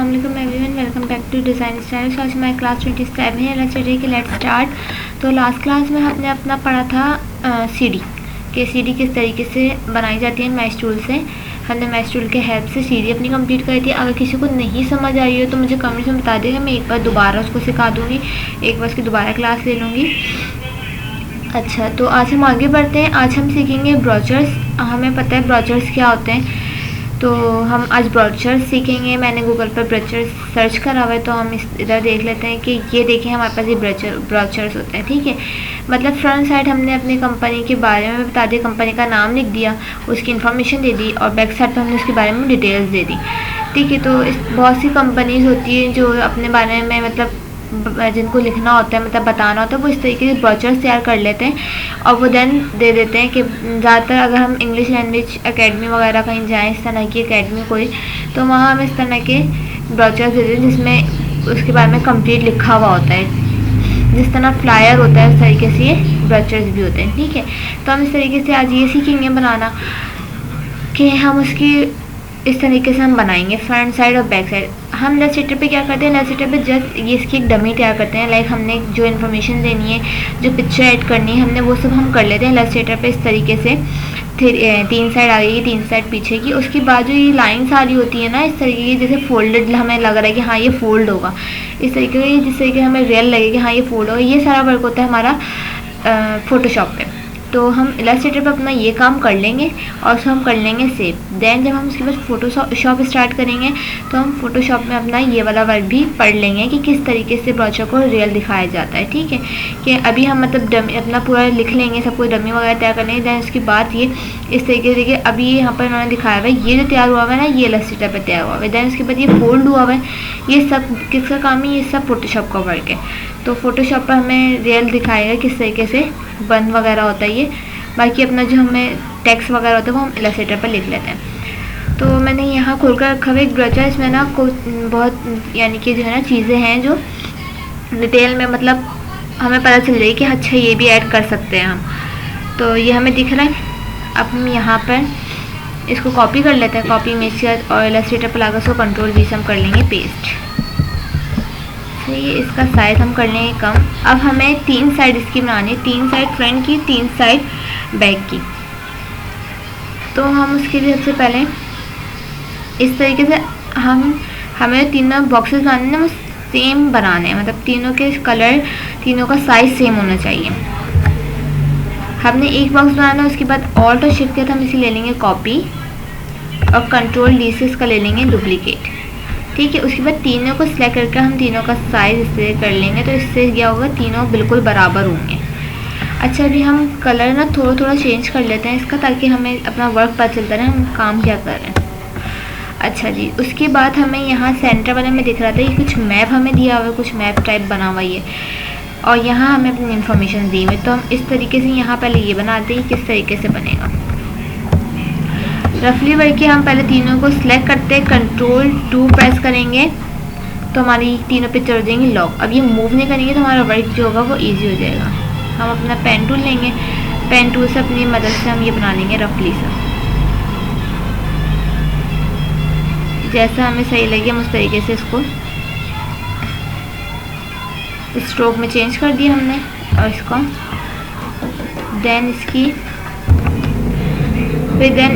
अस्सलाम वालेकुम everyone, welcome back to design style. आज हमारी क्लास 27 है। लेट्स स्टडी के लेट्स स्टार्ट। तो लास्ट क्लास में हमने अपना पढ़ा था सीढ़ी कि सीढ़ी किस तरीके से बनाई जाती है मैश टूल से। हमने मैश टूल के हेल्प से सीढ़ी अपनी कंप्लीट करी थी। अगर किसी को नहीं समझ आई हो तो मुझे कमेंट्स में बता देगा, मैं एक बार दोबारा उसको सिखा दूँगी, एक बार उसकी दोबारा क्लास ले लूँगी। अच्छा, तो आज हम आगे बढ़ते हैं। आज हम सीखेंगे ब्रोचर्स। हमें पता है ब्रोचर्स क्या होते हैं, तो हम आज ब्रोचर्स सीखेंगे। मैंने गूगल पर ब्रोचर्स सर्च करा हुआ है, तो हम इधर देख लेते हैं कि ये देखें हमारे पास ये ब्रोचर्स होते हैं। ठीक है, मतलब फ्रंट साइड हमने अपनी कंपनी के बारे में बता दिया, कंपनी का नाम लिख दिया, उसकी इन्फॉर्मेशन दे दी, और बैक साइड पर हमने उसके बारे में डिटेल्स दे दी। ठीक है, तो बहुत सी कंपनीज होती हैं जो अपने बारे में मतलब जिनको लिखना होता है, मतलब बताना होता है, वो इस तरीके से ब्रोचर्स तैयार कर लेते हैं और वो देन दे देते हैं कि ज़्यादातर अगर हम इंग्लिश लैंग्वेज एकेडमी वगैरह कहीं जाएं, इस तरह की एकेडमी कोई, तो वहाँ हम इस तरह के ब्रोचर्स देते हैं जिसमें उसके बारे में कंप्लीट लिखा हुआ होता है। जिस तरह फ्लायर होता है उस तरीके से ये ब्रोचर्स भी होते हैं। ठीक है, तो हम इस तरीके से आज ये सीखेंगे बनाना कि हम उसकी इस तरीके से हम बनाएंगे फ्रंट साइड और बैक साइड। हम लेफ्ट सेटर पे क्या करते हैं, लेफ्ट सेटर पे जस्ट ये इसकी एक डमी तैयार करते हैं। लाइक हमने जो इन्फॉर्मेशन देनी है, जो पिक्चर ऐड करनी है, हमने वो सब हम कर लेते हैं लेफ्ट सेटर पे इस तरीके से। फिर 3 साइड आगे की, 3 साइड पीछे की। उसके बाद जो ये लाइन्स आ रही होती है ना इस तरीके की, जैसे फोल्डेड हमें लग रहा है कि हाँ ये फोल्ड होगा, इस तरीके की, जिस तरीके हमें रियल लगे कि हाँ ये फोल्ड होगा। ये सारा वर्क होता है हमारा फोटोशॉप पे। तो हम इलस्ट्रेटर पे अपना ये काम कर लेंगे और उसको हम कर लेंगे सेव। देन जब हम उसके बाद फोटोशॉप स्टार्ट करेंगे तो हम फोटोशॉप में अपना ये वाला वर्क भी पढ़ लेंगे कि किस तरीके से ब्रोचर को रियल दिखाया जाता है। ठीक है, कि अभी हम मतलब डमी अपना पूरा लिख लेंगे, सब कुछ डमी वगैरह तैयार कर लेंगे। देन उसके बाद ये इस तरीके से, अभी ये यहाँ पर उन्होंने दिखाया हुआ है, ये जो तैयार हुआ हुआ है ना ये इलस्ट्रेटर पर तैयार हुआ हुआ है। देन उसके बाद ये फोल्ड हुआ हुआ है, ये सब किसका काम है, ये सब फोटोशॉप का वर्क है। तो फोटोशॉप पर हमें रियल दिखाएगा किस तरीके से बन वगैरह होता है ये। बाकी अपना जो हमें टेक्स्ट वगैरह होता है वो हम इलस्ट्रेटर पर लिख लेते हैं। तो मैंने यहाँ खोल कर रखा हुआ एक ब्रोचर। इसमें ना बहुत यानी कि जो है ना चीज़ें हैं जो डिटेल में मतलब हमें पता चल जाएगी कि अच्छा ये भी ऐड कर सकते हैं हम। तो ये हमें दिख रहा है। अब हम यहाँ पर इसको कॉपी कर लेते हैं, कॉपी में से, और इलस्ट्रेटर पर लाकर उसको Ctrl+V से हम कर लेंगे पेस्ट। तो ये इसका साइज़ हम कर लेंगे कम। अब हमें 3 साइड इसकी बनानी है, 3 साइड फ्रंट की, 3 साइड बैक की। तो हम उसके लिए सबसे पहले इस तरीके से हमें तीनों बॉक्सेस बनाने हैं, वो सेम बनाने हैं, मतलब तीनों के कलर, तीनों का साइज़ सेम होना चाहिए। हमने एक बॉक्स बनाना है, उसके बाद ऑल्ट और शिफ्ट के हम इसे ले लेंगे कॉपी और Ctrl+D से इसका ले लेंगे डुप्लीकेट। ठीक है, उसके बाद तीनों को सिलेक्ट करके हम तीनों का साइज़ इससे कर लेंगे, तो इससे क्या होगा, तीनों बिल्कुल बराबर होंगे। अच्छा, अभी हम कलर ना थोड़ा थोड़ा चेंज कर लेते हैं इसका, ताकि हमें अपना वर्क पता चलता रहे हम काम क्या कर रहे हैं। अच्छा जी, उसके बाद हमें यहाँ सेंटर वाले में दिख रहा था ये कुछ मैप हमें दिया हुआ है, कुछ मैप टाइप बना हुआ है, और यहाँ हमें अपनी इन्फॉर्मेशन दी हुई। तो हम इस तरीके से यहाँ पहले ये बनाते हैं, किस तरीके से बनेगा रफली करके। हम पहले तीनों को सिलेक्ट करते हैं, Ctrl+2 प्रेस करेंगे तो हमारी तीनों पिक्चर हो जाएंगी लॉक। अब ये मूव नहीं करेंगे तो हमारा वर्क जो होगा वो ईजी हो जाएगा। हम अपना पेन टूल लेंगे, पेन टूल से अपनी मदद से हम ये बना लेंगे रफली सा, जैसा हमें सही लगे हम उस तरीके से इसको स्ट्रोक में चेंज कर दिया हमने। और इसको देन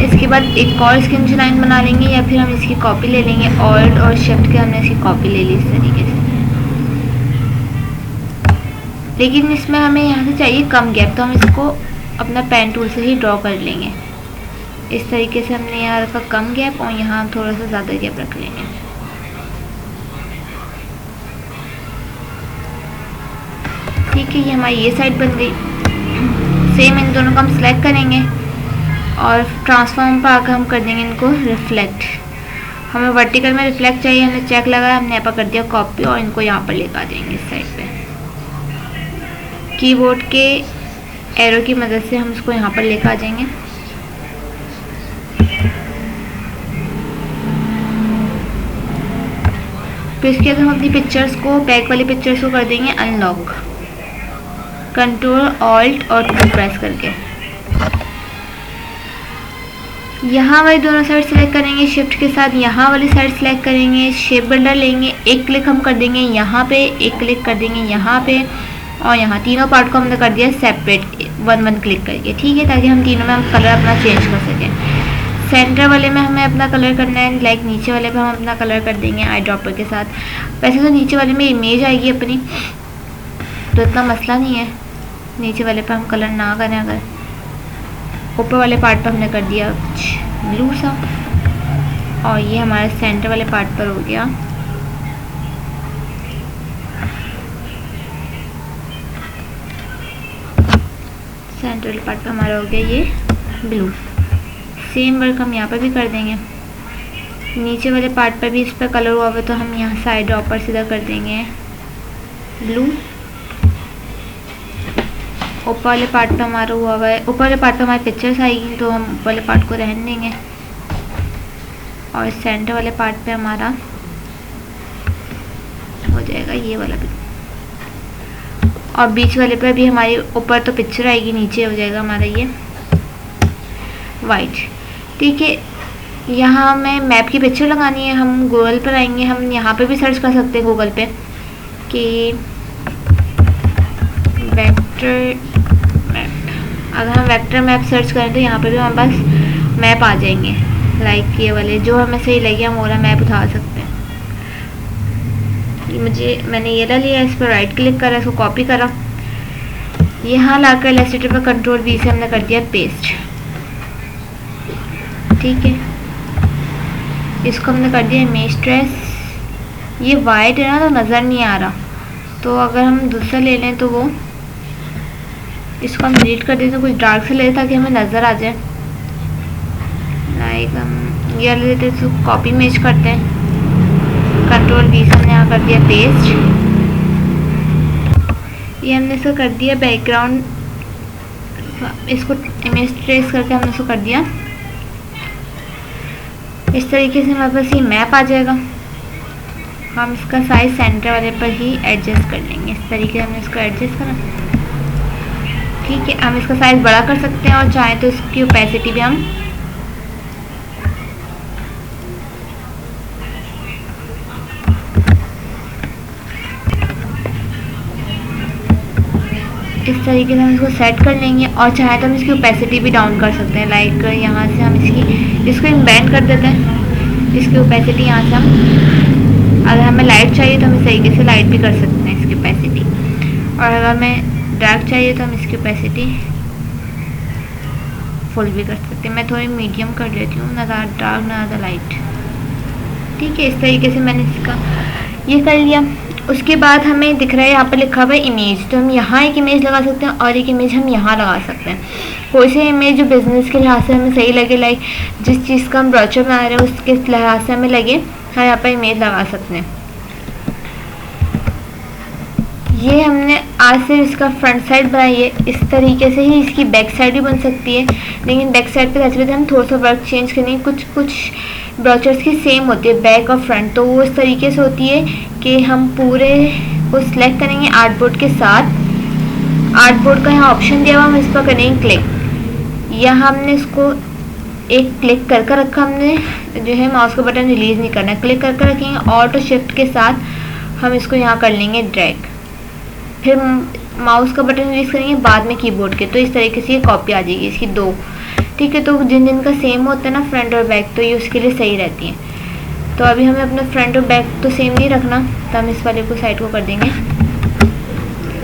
इसके बाद एक और इसकी नीचे लाइन बना लेंगे, या फिर हम इसकी कॉपी ले लेंगे, ऑल्ट और शिफ्ट के हमने इसकी कॉपी ले ली इस तरीके से। लेकिन इसमें हमें यहाँ से चाहिए कम गैप, तो हम इसको अपना पेन टूल से ही ड्रॉ कर लेंगे। इस तरीके से हमने यहाँ रखा कम गैप और यहाँ थोड़ा सा ज़्यादा गैप रख लेंगे। ठीक है, ये हमारी ये साइड बन गई। सेम इन दोनों को हम सिलेक्ट करेंगे और ट्रांसफॉर्म पर आकर हम कर देंगे इनको रिफ्लेक्ट। हमें वर्टिकल में रिफ्लेक्ट चाहिए, हमने चेक लगाया, हमने यहाँ पर कर दिया कॉपी और इनको यहाँ पर लेकर आ जाएंगे इस साइड पे। कीबोर्ड के एरो की मदद से हम इसको यहाँ पर लेकर आ जाएंगे। फिर इसके बाद हम अपनी पिक्चर्स को, बैक वाली पिक्चर्स को कर देंगे अनलॉक, Ctrl+Alt और 2 प्रेस करके। यहाँ वाली दोनों साइड सेलेक्ट करेंगे, शिफ्ट के साथ यहाँ वाली साइड सेलेक्ट करेंगे, शेप बिल्डर लेंगे, एक क्लिक हम कर देंगे यहाँ पे, एक क्लिक कर देंगे यहाँ पे, और यहाँ तीनों पार्ट को हमने कर दिया सेपरेट वन क्लिक करके, ठीक है, ताकि हम तीनों में हम कलर अपना चेंज कर सकें। सेंटर वाले में हमें अपना कलर करना है, लाइक नीचे वाले पे हम अपना कलर कर देंगे आई ड्रॉपर के साथ। वैसे तो नीचे वाले में इमेज आएगी अपनी, तो इतना मसला नहीं है, नीचे वाले पे हम कलर ना करें। अगर ऊपर वाले पार्ट पर हमने कर दिया कुछ ब्लू सा, और ये हमारे सेंटर वाले पार्ट पर हो गया सेंटर वाले पार्ट पर हमारा हो गया ये ब्लू। सेम वर्क हम यहाँ पर भी कर देंगे। नीचे वाले पार्ट पर भी इस पर कलर हुआ हुआ, तो हम यहाँ साइड ड्रॉपर सीधा कर देंगे ब्लू। ऊपर वाले पार्ट पे हमारा हुआ हुआ है, ऊपर वाले पार्ट पे हमारी पिक्चर्स आएगी, तो हम ऊपर वाले पार्ट को रहने देंगे। और सेंटर वाले पार्ट पे हमारा हो जाएगा ये वाला भी, और बीच वाले पे भी हमारी ऊपर तो पिक्चर आएगी, नीचे हो जाएगा हमारा ये वाइट, ठीक है। यहाँ हमें मैप की पिक्चर लगानी है, हम गूगल पर आएंगे, हम यहाँ पे भी सर्च कर सकते हैं गूगल पे कि वेक्टर मैप। अगर हम वेक्टर मैप सर्च करें तो यहाँ पे भी हमारे पास मैप आ जाएंगे, लाइक ये वाले जो हमें सही लगे हम वाला मैप उठा सकते हैं। मैंने ये ला लिया, इस पर राइट क्लिक करा, इसको कॉपी करा, यहाँ लाकर इलस्ट्रेटर पर कंट्रोल V से हमने कर दिया पेस्ट, ठीक है। इसको हमने कर दिया इमेज ट्रेस। ये वाइट है ना, तो नज़र नहीं आ रहा, तो अगर हम दूसरा ले लें तो वो इसको हम डिलीट कर देते हैं, कुछ डार्क से ले ताकि हमें नज़र आ जाए। लाइक हम ये ले लेते हैं, इसको कॉपी इमेज करते हैं, कंट्रोल V से हमने यहाँ कर दिया पेस्ट। ये हमने इसको कर दिया बैकग्राउंड, इसको इमेज ट्रेस करके हमने इसको कर दिया। इस तरीके से हमारे पास ये मैप आ जाएगा। हम इसका साइज सेंटर वाले पर ही एडजस्ट कर लेंगे, इस तरीके से हमने इसको एडजस्ट करा, ठीक है। हम इसका साइज बड़ा कर सकते हैं, और चाहें तो इसकी ओपेसिटी भी हम इस तरीके से हम इसको सेट कर लेंगे, और चाहे तो हम इसकी ओपेसिटी भी डाउन कर सकते हैं। लाइक यहाँ से हम इसको इम्बेंड कर देते हैं, इसकी ओपेसिटी यहाँ से हम, अगर हमें लाइट चाहिए तो हम इस तरीके से लाइट भी कर सकते हैं इसकी ओपेसिटी, और अगर हमें डार्क चाहिए तो हम इसकी ओपेसिटी फुल भी कर सकते हैं। मैं थोड़ी मीडियम कर लेती हूँ, ना ज़्यादा डार्क ना ज़्यादा लाइट, ठीक है। इस तरीके से मैंने इसका ये कर लिया। उसके बाद हमें दिख रहा है यहाँ पर लिखा हुआ है इमेज, तो हम यहाँ एक इमेज लगा सकते हैं और एक इमेज हम यहाँ लगा सकते हैं। कोई सी इमेज जो बिज़नेस के लिहाज से हमें सही लगे, लाइक जिस चीज़ का हम ब्रोचर बना रहे हैं उसके लिहाज से हमें लगे, हम यहाँ पर इमेज लगा सकते हैं। ये हमने आज से इसका फ्रंट साइड बनाई है, इस तरीके से ही इसकी बैक साइड भी बन सकती है, लेकिन बैक साइड पे जाते हम थोड़ा सा वर्क चेंज करेंगे। कुछ ब्रोचर्स की सेम होती है बैक और फ्रंट, तो वो इस तरीके से होती है कि हम पूरे को सिलेक्ट करेंगे आर्टबोर्ड के साथ। आर्टबोर्ड का यहाँ ऑप्शन दिया हुआ, हम इस पर करेंगे क्लिक। यहाँ हमने इसको एक क्लिक कर कर रखा, हमने जो है माउस का बटन रिलीज़ नहीं करना है, क्लिक कर कर रखेंगे। ऑल्ट और शिफ्ट के साथ हम इसको यहाँ कर लेंगे ड्रैग, फिर माउस का बटन रिलीज करेंगे बाद में कीबोर्ड के, तो इस तरीके से ये कॉपी आ जाएगी इसकी दो, ठीक है। तो जिन का सेम होता है ना फ्रंट और बैक, तो ये उसके लिए सही रहती है। तो अभी हमें अपना फ्रंट और बैक तो सेम नहीं रखना, तो हम इस वाले को साइड को कर देंगे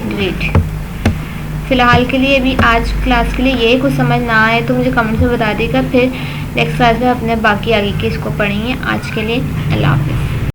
डिलीट। फ़िलहाल के लिए अभी आज क्लास के लिए ये कुछ समझ ना आए तो मुझे कमेंट में बता देगा, फिर नेक्स्ट क्लास में अपने बाकी आगे के इसको पढ़ेंगे। आज के लिए अल्लाह हाफ़िज़।